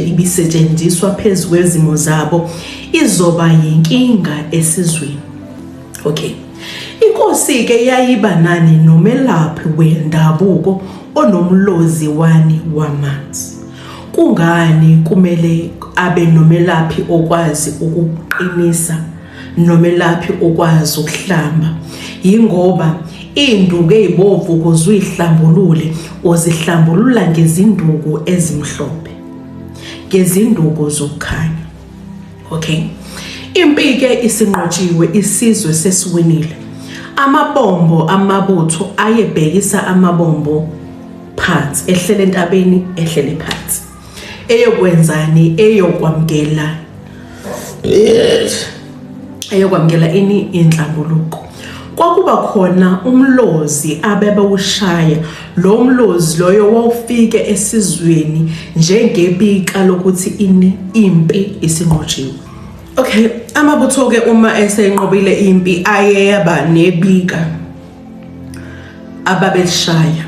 ibisetshenziswa phezulu kwezimo zabo izoba yinkinga esizweni. Okay, inkosi ke yayiba nani nomelaphi wendabuko onomlozi wani wamanzi. Kungani kumele abe nomelaphi okwazi ukuqinisa, nomelaphi okwazi ukuhlamba? Yingoba induku ezibovu kuzihlambulule ozihlambulula ngezinduku ezimhlophe, ngezinduku zokukhanya. Okay, impi ke isinqotshiwe, isizwe sesiwinile. Amabombo amabutho ayebhekisa amabombo phansi, ehlele entabeni, ehlele phansi, eyokwenzani, eyokwamkela ini inhlambuluko. Kwakuba khona umlozi abebewushaya, lo mlozi loyo wawufike esizweni njengebika lokuthi impi isinqotshiwe. Okay, amabutho ke uma esenqobile impi ayeba nebika ababeshaya,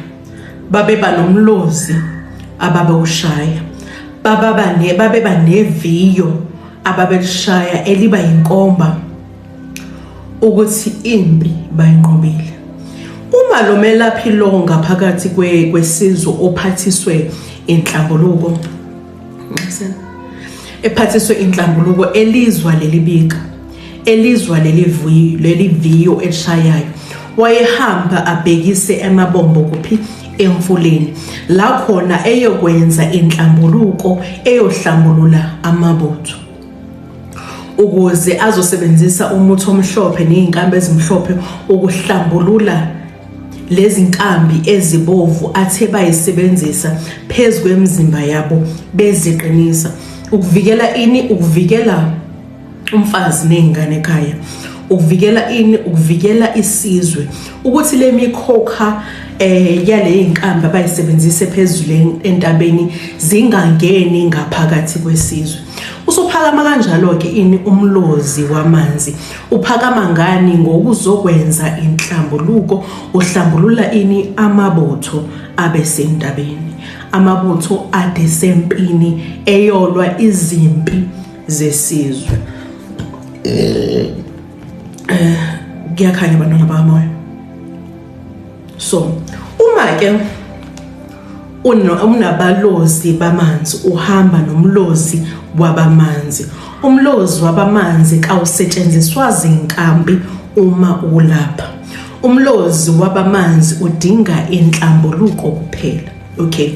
babeba nomlozi ababewushaya, babeba neviyo ababeshaya eliba inkomba ukuthi impi bayinqobile. Uma lo melaphi lo ngaphakathi kwesizwe ophathiswe inhlambuluko ephathiswe inhlambuluko elizwa lelibika, elizwa leli viyo elishayayo. Wayehamba abhekise emabombo kuphi emfuleni, la khona eyokwenza inhlambuluko eyohlambulula amabutho, ukuze azosebenzisa umuthi omhlophe nezinkambi ezimhlophe ukuhlambulula lezi nkambi ezibovu athe bayisebenzisa phezu kwemizimba yabo beziqinisa, ukuvikela ini? Ukuvikela umfazi nezingane ekhaya, ukuvikela ini? Ukuvikela isizwe, ukuthi le mikhokha yale inkambi abayisebenzise phezulu entabeni zingangeni ngaphakathi kwesizwe. Usuphakama kanjalo ke ini umlozi wamanzi? Uphakama ngani? Ngokuzokwenza inhlambuluko, uhlambulula ini? Amabutho abesentabeni, amabutho adesempini eyolwa izimpi zesizwe. Kuyakhanya bantwana bamoya. So uma ke unabalozi bamanzi, uhamba nomlozi wabamanzi. Umlozi wabamanzi kawusetshenziswa zinkambi uma ulapha. Umlozi wabamanzi udinga inhlambuluko kuphela. Okay,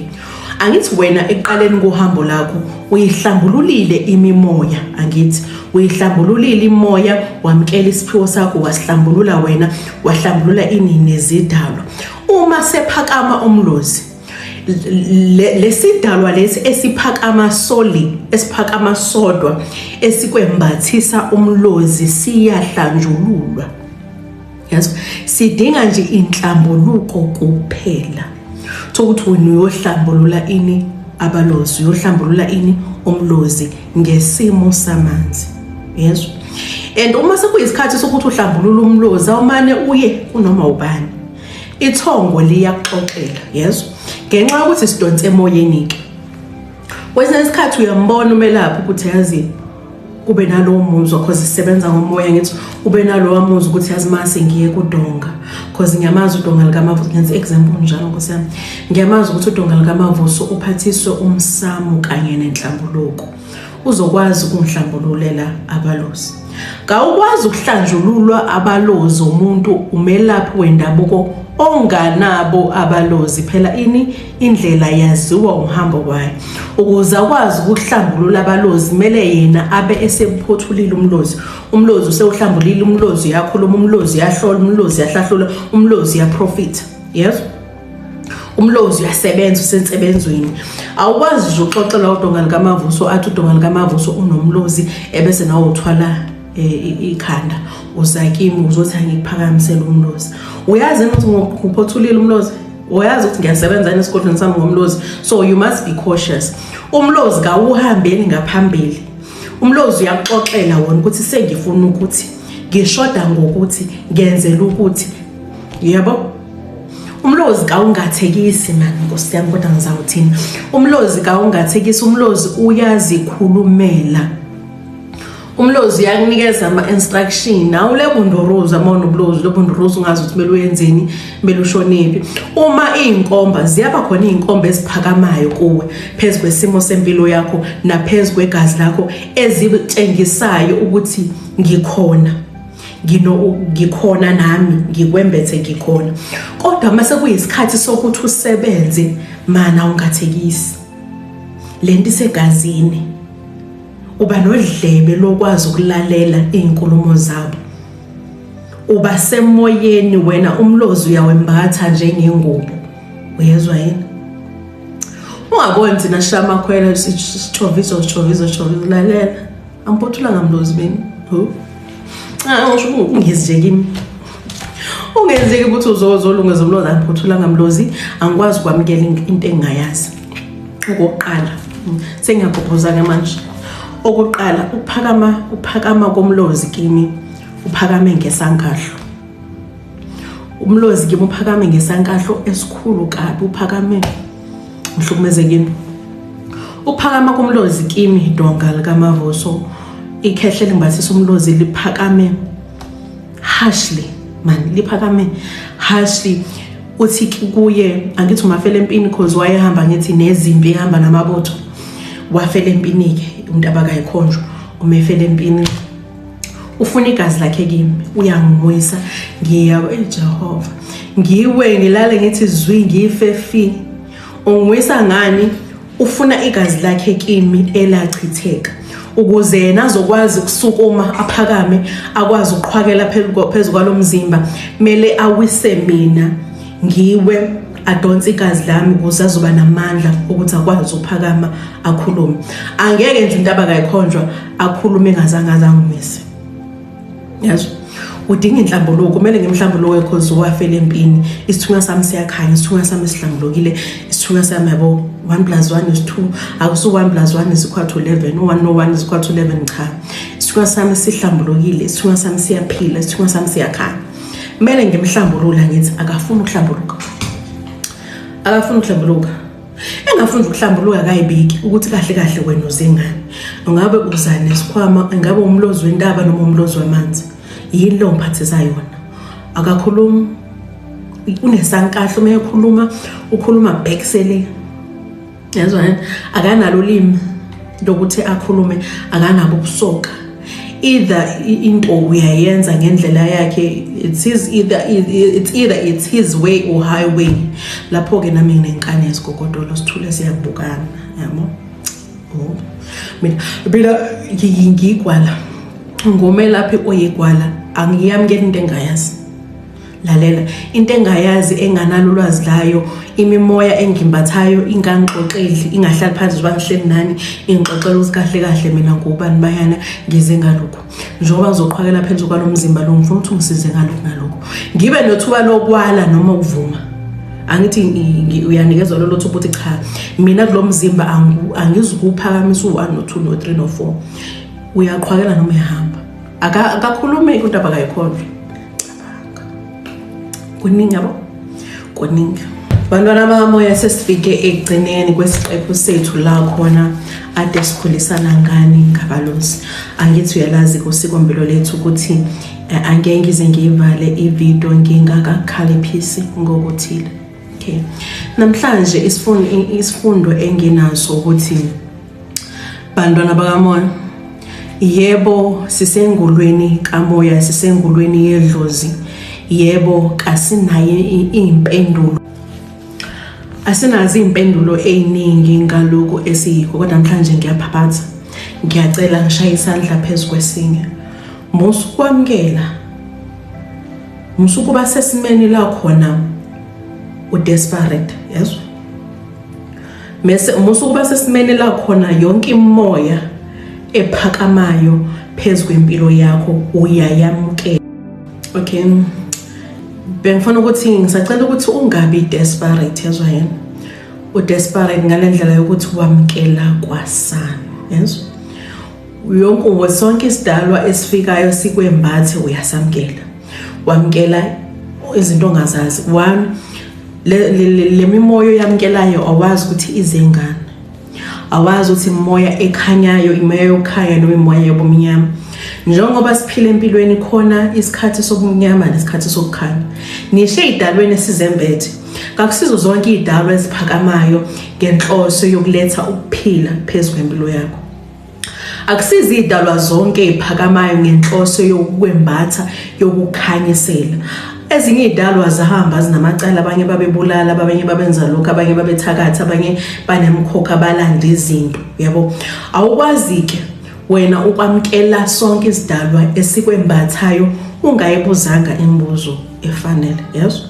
angithi wena eqaleni kohambo lakho uyihlambululile imimoya, angithi uyihlambululile imoya, wamkela isiphiwo sakho, wasihlambulula wena, wahlambulula ini nezidalwa. Uma sephakama umlozi, lesidalwa lesi esiphakama soli, esiphakama sodwa, esikwembathisa umlozi siyahlanjululwa. Yazi, sidinga nje inhlambuluko kuphela. Ukuthi wena uyohlambulula ini abalozi, uyohlambulula ini umlozi ngesimo samanzi. Yes. And uma sekuyisikhathi sokuthi uhlambulula umlozi, awumane uye kunoma ubani, ithongo liyaxoxela. Yes. Ngenxa ukuthi sidonse emoyeni ke, kwesinye isikhathi uyambona umelaphi ukuthi yazi kube nalowo muzwa, cause isebenza ngomoya. Ngithi ube nalowo muzwa ukuthi yazi mase ngiye kudonga, cause ngiyamazi udonga likamavuso. Ngenza example njalo Nkosi yami, ngiyamazi ukuthi udonga likamavuso uphathiswe umsamo kanye nenhlambuluko, uzokwazi ukunhlambululela abalozi. Kawukwazi ukuhlanjululwa abalozi umuntu umelaphi wendabuko onganabo abalozi. Phela ini indlela yaziwa umhambo kwayo. Ukuze akwazi ukuhlambulula abalozi, kumele yena abe esemphothulile umlozi. Umlozi usewuhlambulile, umlozi uyakhuluma, umlozi uyahlola, umlozi uyahlahlula, umlozi uyaprofita. Yes. Umlozi uyasebenza, usensebenzweni. Awukwazi nje uxoxela udonga likamavuso athi udonga likamavuso unomlozi ebese nawe uthwala ikhanda uzakimi uzothi ngikuphakamisela umlozi. Uyazi ukuthi ngophothulile umlozi, uyazi ukuthi ngiyasebenza esikoleni sami ngomlozi. So you must be cautious. Umlozi kawuhambeni ngaphambili, umlozi uyaxoxela wona ukuthi sengifuna ukuthi ngishoda ngokuthi ngenzela ukuthi. Yebo, umlozi kawungathekisi man Nkosi yami, kodwa ngizawuthini. Umlozi kawungathekisi, umlozi uyazikhulumela. Umlozi uyakunikeza ama-instruction, nawe lebundoroza mawona ublozi, lebundoroza ungazi ukuthi kumele uyenzeni, kumele ushonephi. Uma iy'nkomba, ziyaba khona iy'nkomba eziphakamayo kuwe phezu kwesimo sempilo yakho naphezu kwegazi lakho ezitshengisayo ukuthi ngikhona, ngikhona nami ngikwembethe ngikhona. Kodwa mase kuyisikhathi sokuthi usebenze, mana ungathekisi. Lento isegazini, uba nodlebe lokwazi ukulalela izinkulumo zabo. Uba semoyeni wena, umlozi uyawembatha njengengubo. Uyezwa yini? Ungaboni thina shama khwela sithoviso lalela. Amphothula ngamlozi beni. Ngisho ungizwe kimi. Ungenzeki ukuthi uzolungeza umlozi amphothula ngamlozi, angikwazi ukwamukela into engingayazi. Okokuqala, sengiyaprophosa ke manje. Okokuqala, uphakama komlozi kimi uphakame ngesankahlo. Umlozi kimi uphakame ngesankahlo esikhulu kabi, uphakame uhlukumezekile. Uphakama komlozi kimi idonga likamavuso, ikhehle limbathisa umlozi liphakame harshly man, liphakame harshly. Uthi kuye angithi umafela empini cause wayehamba ngithi nezimpi ehamba namabutho, wafela empini ke. umuntu abakayikhonjwa umefele empini ufuna igazi lakhe kimi uyangimwisa ngiyawe eJehova ngiwe ngilale ngithi zwi ngifefi ungwisa ngani ufuna igazi lakhe kimi elachitheka ukuze yena azokwazi ukusukuma aphakame akwazi uqhwakela phezulu kwalomzimba mele awise mina ngiwe adonsa igazi lami ukuze azoba namandla ukuthi akwazi ukuphakama akhulume angeke nje umuntu abakayikhonjwa akhulume engazange yazi udinga inhlambuluko kumele ngemhlambuluko because wafela empini isithunywa sami siyakhanya isithunywa sami sihlambulukile isithunywa sami yabo 1+1 is 2 akusu 1+1 is equal to 11 1 no 1 is equal to 11 cha isithunywa sami sihlambulukile isithunywa sami siyaphila isithunywa sami siyakhanya kumele ngemhlambulula ngithi akafuni ukuhlambuluka engafuni ukuhlambuluka kayibiki ukuthi kahle kahle wena uzengani ungabe uzane sikhwama ngabe umlozi wendaba noma umlozi wamanzi yini lo mphathisa yona akakhuluma unesankahlo mayekhuluma ukhuluma backsele yazwa akanalo limi lokuthi akhulume akanabo ubusoka either into uyayenza ngendlela yakhe it's his way or highway lapho ke nami nginenkani yesigogodolo sithule siyabukana yabo mina ngigwala ngomelaphi oyigwala angiyamukela into engayazi lalela into engayazi enganalo ulwazi layo imimoya engimbathayo ingangixoxeli ingahlali phansi bangihleli nani ingixoxela usikahle kahle mina ngubani bayana ngize ngalokho njengoba ngizoqhwakela phezulu kwalomzimba lo ngifuna ukuthi ungisize ngalokho ngibe nothuba lokwala noma ukuvuma angithi uyanikezwa lolo thuba ukuthi cha mina kulomzimba angizukuphakamisa u1 no2 no3 no4 uyaqhwakela noma ehamba akakhulume into abakayikhonjwa kuningi yabo kuningi bantwana bamoya sesifike egcineni kwesiqephu sethu la khona ade sikhulisana ngani ngabalozi angithi uyalazi kusikombelo lethu ukuthi angeke ngize ngivale ivideo ngingakakhaliphisi ngokuthile okay namhlanje isifundo enginaso ukuthi bantwana bakamoya yebo sisengulweni kamoya sisengulweni yedlozi yebo kasinayo impendulo asinazi impendulo eziningi ngaloko esiyikho kodwa namhlanje ngiyaphaphatha ngiyacela ngishaya isandla phezulu kwesinye musukwamkela musukuba sesimeni la khona udesperate yezwa mase musukuba sesimeni la khona yonke imoya ephakamayo phezulu kwempilo yakho uyayamukela okay bengifuna ukuthi ngisacela ukuthi ungabi desperate yazwa yena udesperate ngalendlela yokuthi wamkela kwasana yezwa yonke sonke isidalwa esifikayo sikwembathe uyasamkela wamkela izinto ongazazi one le mimoyo yamkelayo awazi ukuthi izengane awazi ukuthi imoya ekhanyayo imoya yokhaya noma imoya yobumnyama njengoba siphila empilweni khona isikhathi sobumnyama nesikhathi sokukhanya nishe idalweni esizembethe kakusizo zonke idalwa eziphakamayo ngenhloso yokuletha ukuphila phezulu kwempilo yakho akusizi idalwa zonke eziphakamayo ngenhloso yokwembatha yokukhanyisela ezinye idalwa zahamba zinamacala abanye babebulala abanye babenza lokho abanye babethakatha abanye banemkhokha balanda izinto yabo awukwazi ke wena ukwamkela sonke isidalwa esikwembathayo ungayibuzanga imibuzo efanele yezwa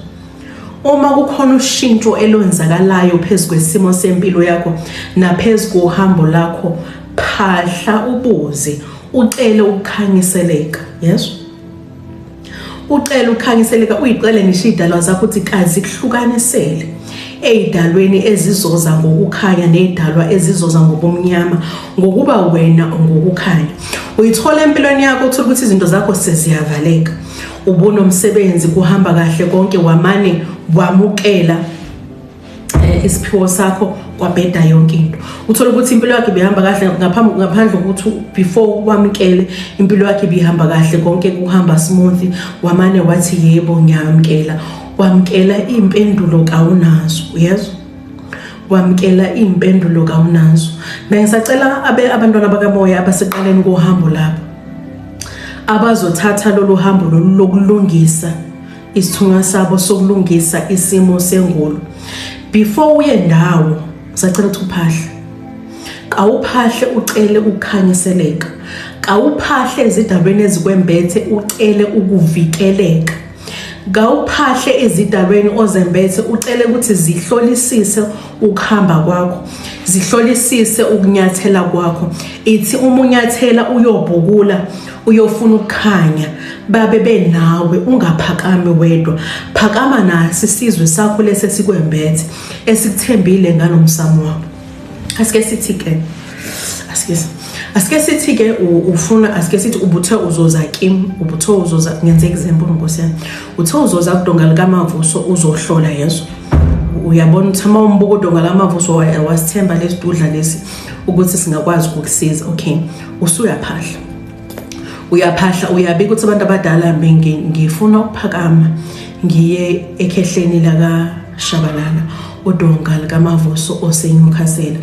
uma kukhona ushintsho elonzakalayo phezulu kwesimo sempilo yakho naphezulu kohambo lakho phahla ubuze ucele ukukhanyiseleka yezwa ucela ukukhanyiseleka uyicele nishidalwa zakho ukuthi kazi kuhlukanisele ezidalweni ezizoza ngokukhanya nezidalwa ezizoza ngobumnyama ngokuba wena ngokukhanya uyithola empilweni yakho uthola ukuthi izinto zakho seziyavaleka ubona umsebenzi kuhamba kahle konke wamane wamukela isiphiwo sakho kwabheda yonke into uthola ukuthi impilo yakhe ibihamba kahle ngaphandle ukuthi before wamkele impilo yakhe ibihamba kahle konke kuhamba smooth wamane wathi yebo ngiyamkela wamkela impendulo kawunazo uyezwa wamkela impendulo kaUnazo. Bengisacela abantwana bakamoya abaseqaleni kohambo lapho abazothatha lolu hambo lokulungisa isithunywa sabo sokulungisa isimo sengolo. Before uye ndawo sacela ukuthi uphahle. Awuphahle ucele ukukhanyiseleka. Awuphahle ezidabeni ezikwembethe ucele ukuvikeleka. Gawuphahle ezidabeni ozembethe ucele ukuthi zihlolisise ukuhamba kwakho, zihlolisise ukunyathela kwakho. Ithi umunyathela uyobhukula, uyofuna ukukhanya, babe benawe ungaphakami wedwa. Phakama nasi isizwe sakho lesesikwembethe esikuthembile nganomsamo wakho. Asike sithi ke ufuna asike sithi ubuthe uzoza kimi, ubuthe uzoza ngenze example Nkosi yami. Uthe uzoza kudonga likaMavuso uzohlola yeso. Uyabona ukuthi uma umbuka udonga lamavuso wasithemba lesidudla lesi ukuthi singakwazi ukukusiza. Okay, uyaphahla uyabika ukuthi abantu abadala ngifuna ukuphakama ngiye ekhehleni laka Shabalala udonga likaMavuso oseNyukhasela.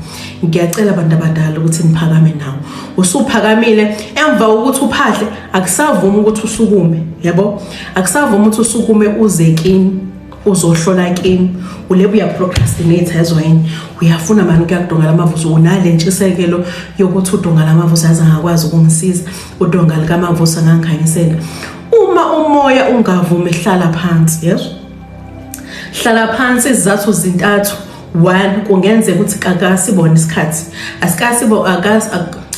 Ngiyacela abantu abadala ukuthi niphakame nawo. Usuphakamile emva ukuthi uphahle akusavuma ukuthi usukume, yabo? Akusavuma ukuthi usukume uze kimi uzohlola kimi. Ulebe uyaprocrastinate ezweni. Uyafuna manje ukuyakudonga lamavuso unale ntshisekelo yokuthi udonga lamavuso azangakwazi ukungisiza, udonga likaMavuso angangikhanyisela. Uma umoya ungavumi hlala phansi, yes? Hlala phansi izathu zintathu. 1, kungenzeka ukuthi akasibona isikhathi. Asikasibo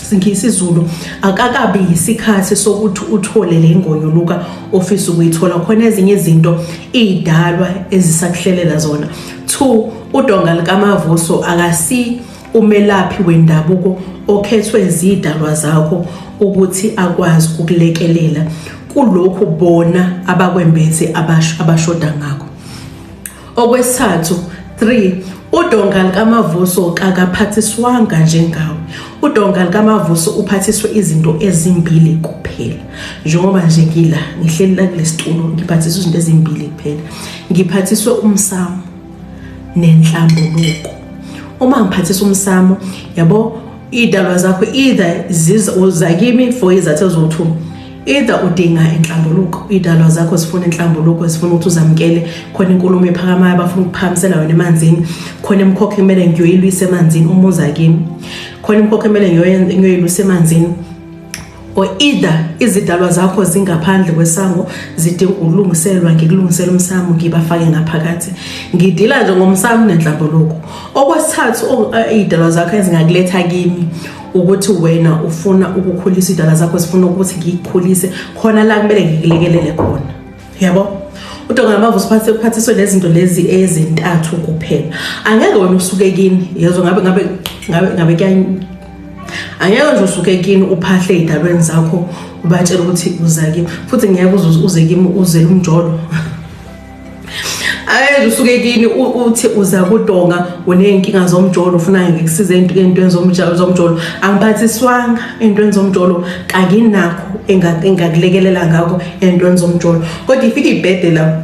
siNgisizulu akakabi isikhathi sokuthi uthole le ngonyoluka ofisa ukuyithola. Khona ezinye izinto idalwa ezisakuhlelela zona. 2, udonga likaMavuso akasi umelaphi wendabuko okhethwe izidalwa zakho ukuthi akwazi ukulekelela kulokho bona abakwembethe abashoda ngakho. Okwesithathu 3, udonga likaMavuso akaphathiswanga njengawe. Udonga likaMavuso uphathiswe izinto ezimbili kuphela. Njengoba nje ngila ngihleli la kulesitulo ngiphathiswe izinto ezimbili kuphela. Ngiphathiswe umsamo nenhlambuluko. Uma ngiphathiswe umsamo, yabo, idalwa zakho either ziza kimi for izathu ezothuma. Either udinga enhlambuluko, idalwa zakho zifuna enhlambuluko, zifuna ukuthi uzamkele khona inkulumo ephakamayo abafuna ukuphakamisela wena emanzini, khona imkhokho kumele ngiyoyilwisa emanzini umuza kimi, khona imkhokho kumele ngiyoyilwisa emanzini. Or either izidalwa zakho zingaphandle kwesango zidinga ukulungiselwa, ngikulungisela umsamo ngibafake ngaphakathi. Ngidila nje ngomsamo nenhlambuluko. Okwesithathu idalwa zakho ezingakuletha kimi ukuthi wena ufuna ukukhulisa idalwa zakho zifuna ukuthi ngikukhulise khona la kumele ngikulekelele khona, yabo? Udonga lamavuso uphathiswe lezinto lezi ezintathu kuphela. Angeke wena usuke kini, yezo ngabe kuyani. Angeke nje usuke kini uphahle idalweni zakho ubatshela ukuthi uza kimi, futhi ngiyeke uze kimi uze umjolo. Ayi usuke kini uthi uza kudonga unenkinga zomjolo ufuna ngikusize entweni zomjolo. Angiphathiswanga entweni zomjolo kanginakho engakulekelela ngakho entweni zomjolo. Kodwa ifika ibhede la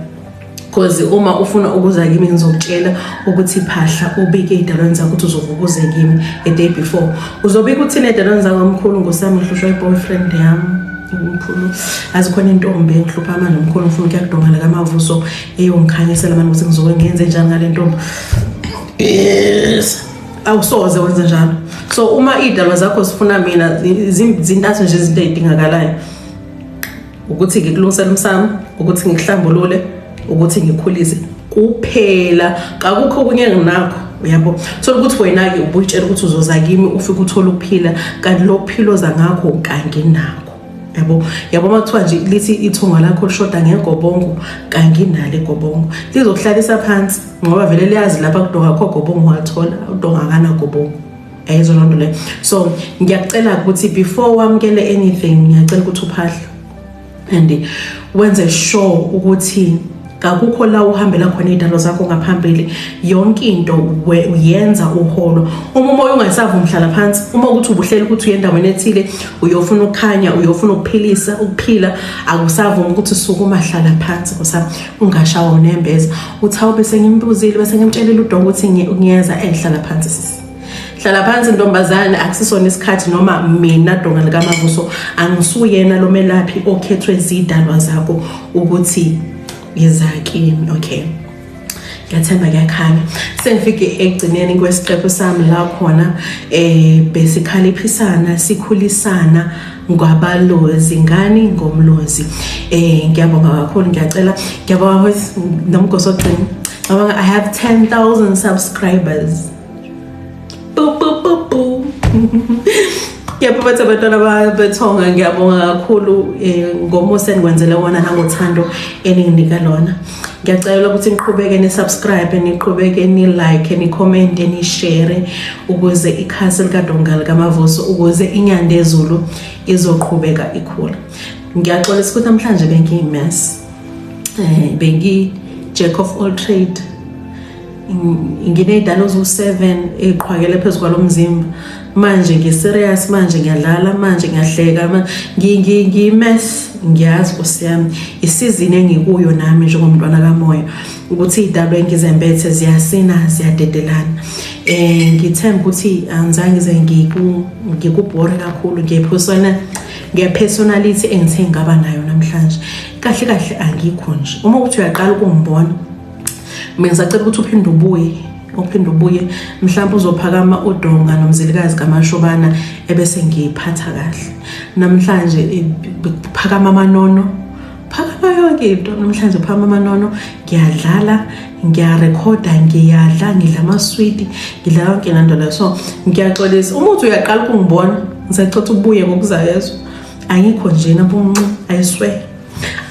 because uma ufuna ukuza kimi ngizokutshela ukuthi phahla ubike idalweni zakho ukuthi uzovuka uze kimi a day before. Uzobika ukuthi nedalweni zakho omkhulu ngosami ngihlushwa boyfriend yami umkhulu azikhona intombi engihlupha manje umkhulu ngifuna ukuyakudonga la kaMavuso eyongikhanyisela manje ukuthi ngizoke ngenze njani ngale ntombi. Yes, awusoze wenze njalo. So uma idalwa zakho sifuna mina zintathu nje izinto ezidingakalayo ukuthi ngikulungisele umsamo, ukuthi ngikuhlambulule, ukuthi ngikhulise kuphela, akukho okunye nginakho, uyabo? So ukuthi wena ke ubuyitshela ukuthi uzoza kimi ufike uthola ukuphila kanti lo kuphilo za ngakho kanginakho, yabo makuthiwa nje lithi ithunga lakho lishoda ngegobongo kanginalo egobongo lizokuhlalisa phansi ngoba vele liyazi lapha kudonga kho gobongo wathola udonga kana gobongo. Ayizona lonto le. So ngiyacela ukuthi before wamkele anything ngiyacela ukuthi uphahle and wenze sure ukuthi akukho la uhambela khona idalo zakho ngaphambili yonke into uyenza uholo uma umoya ungasavu umhlala phansi uma ukuthi ubuhlela ukuthi uye endaweni ethile uyofuna ukukhanya uyofuna ukuphila akusavuma ukuthi suku mahlala phansi ngoba ungashawa unembeza uthi hawu bese ngimbuzile bese ngimtshelela udongo ukuthi ngiyeza ehlala phansi sisi hlala phansi ntombazane akusisona isikhathi noma mina donga likaMavuso angisuyena lo melaphi okhethwe izidalwa zakho ukuthi yezakimi okay ngiyathemba kuyakhanya sengifike egcineni kwesiqephu sami la khona besikhaliphisana sikhulisana ngwabalozi ngani ngomlozi ngiyabonga kakhulu ngiyacela ngiyabonga nomgoso ogcina I have 10,000 subscribers Ngiyaphatha abantwana bethonga ngiyabonga kakhulu ngomusa engikwenzele wona nangothando eninginika lona ngiyacela ukuthi niqhubeke ni-subscribe niqhubeke ni-like ni-comment ni-share ukuze ikhasi likadonga likaMavuso ukuze inyanda ezulu izoqhubeka ikhula ngiyaxolisa ukuthi namhlanje bengiyi-mess bengi-jack of all trade nginey'dalo eziwu-7 ey'qhwakele phezu kwalomzimba manje ngi-serious manje ngiyadlala manje ngiyahleka ngiyi-mess ngiyazi Nkosi yami isizini engikuyo nami njengomntwana kamoya ukuthi iy'dalo engizembethe ziyasina ziyadedelana ngithemba ukuthi angizange ngize ngikubhore kakhulu nge-personality engithe ngaba nayo namhlanje kahle kahle angikho nje uma ukuthi uyaqala ukungibona mina ngisacela ukuthi uphinde ubuye mhlawumbe uzophakama udonga nomzilikazi kaMashobana ebese ngiyiphatha kahle namhlanje phakama amanono phakama yonke into namhlanje phakama amanono ngiyadlala ngiyarekhoda ngiyadla ngidla amaswiti ngidla yonke into leyo so ngiyaxolisa uma uthi uyaqala ukungibona ngisacela ubuye ngokuzayezo angikho njena buncu I swear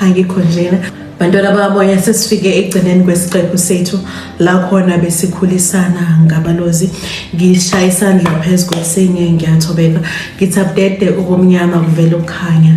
angikho njena bantwana bamoya sesifike egcineni kwesiqephu sethu la khona besikhulisana ngabalozi ngishaya isandla phezu kwesinye ngiyathobeka ngithi update okumnyama kuvela ukukhanya